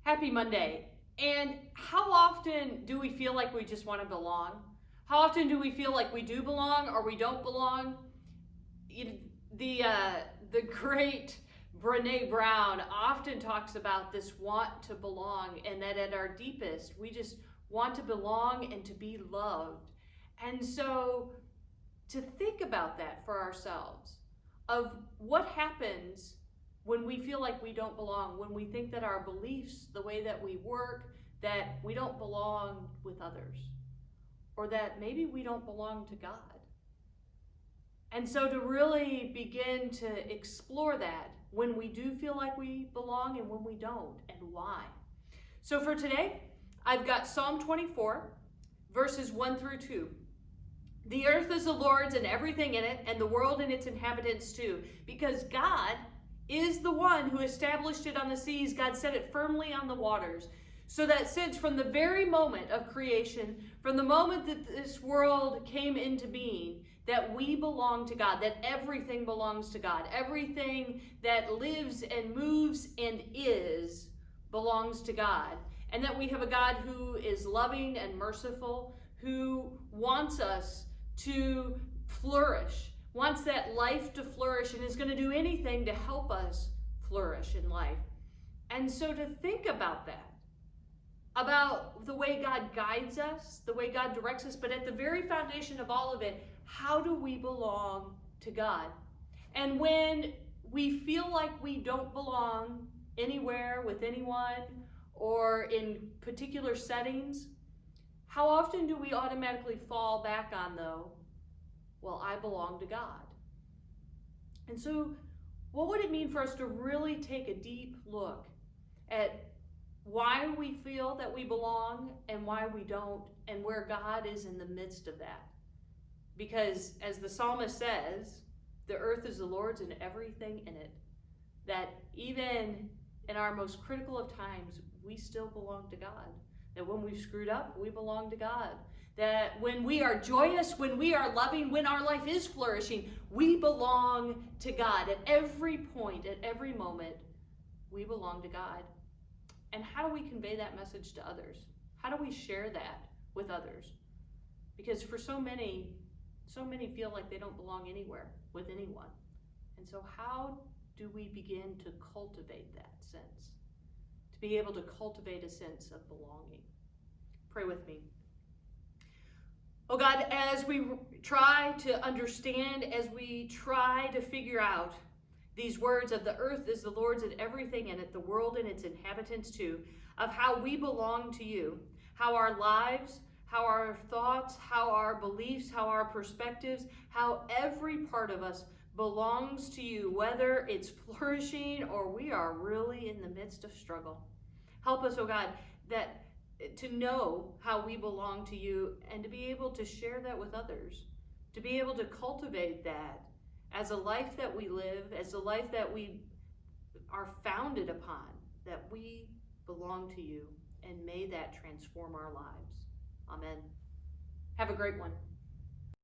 Happy Monday. And how often do we feel like we just want to belong? How often do we feel like we do belong or we don't belong? The great Brene Brown often talks about this want to belong, and that at our deepest, we just want to belong and to be loved. And so to think about that for ourselves, of what happens when we feel like we don't belong, when we think that our beliefs, the way that we work, that we don't belong with others, or that maybe we don't belong to God. And so to really begin to explore that when we do feel like we belong and when we don't, and why. So for today, I've got Psalm 24, verses 1 through 2. The earth is the Lord's and everything in it, and the world and its inhabitants too, because God is the one who established it on the seas. God set it firmly on the waters. So that since from the very moment of creation, from the moment that this world came into being, that we belong to God, that everything belongs to God. Everything that lives and moves and is belongs to God. And that we have a God who is loving and merciful, who wants us to flourish, wants that life to flourish, and is going to do anything to help us flourish in life. And so to think about that, about the way God guides us, the way God directs us, but at the very foundation of all of it, how do we belong to God? And when we feel like we don't belong anywhere with anyone or in particular settings, how often do we automatically fall back on, though, well, I belong to God? And so what would it mean for us to really take a deep look at why we feel that we belong and why we don't, and where God is in the midst of that? Because as the psalmist says, the earth is the Lord's and everything in it. That even in our most critical of times, we still belong to God. That when we've screwed up, we belong to God. That when we are joyous, when we are loving, when our life is flourishing, we belong to God. At every point, at every moment, we belong to God. And how do we convey that message to others? How do we share that with others? Because for so many feel like they don't belong anywhere with anyone. And so how do we begin to cultivate that sense? To be able to cultivate a sense of belonging. Pray with me. Oh God, as we try to understand, as we try to figure out these words of the earth is the Lord's and everything in it, the world and its inhabitants too, of how we belong to you, how our lives, how our thoughts, how our beliefs, how our perspectives, how every part of us belongs to you, whether it's flourishing or we are really in the midst of struggle. Help us, oh God, that to know how we belong to you and to be able to share that with others, to be able to cultivate that as a life that we live, as a life that we are founded upon, that we belong to you, and may that transform our lives. Amen. Have a great one.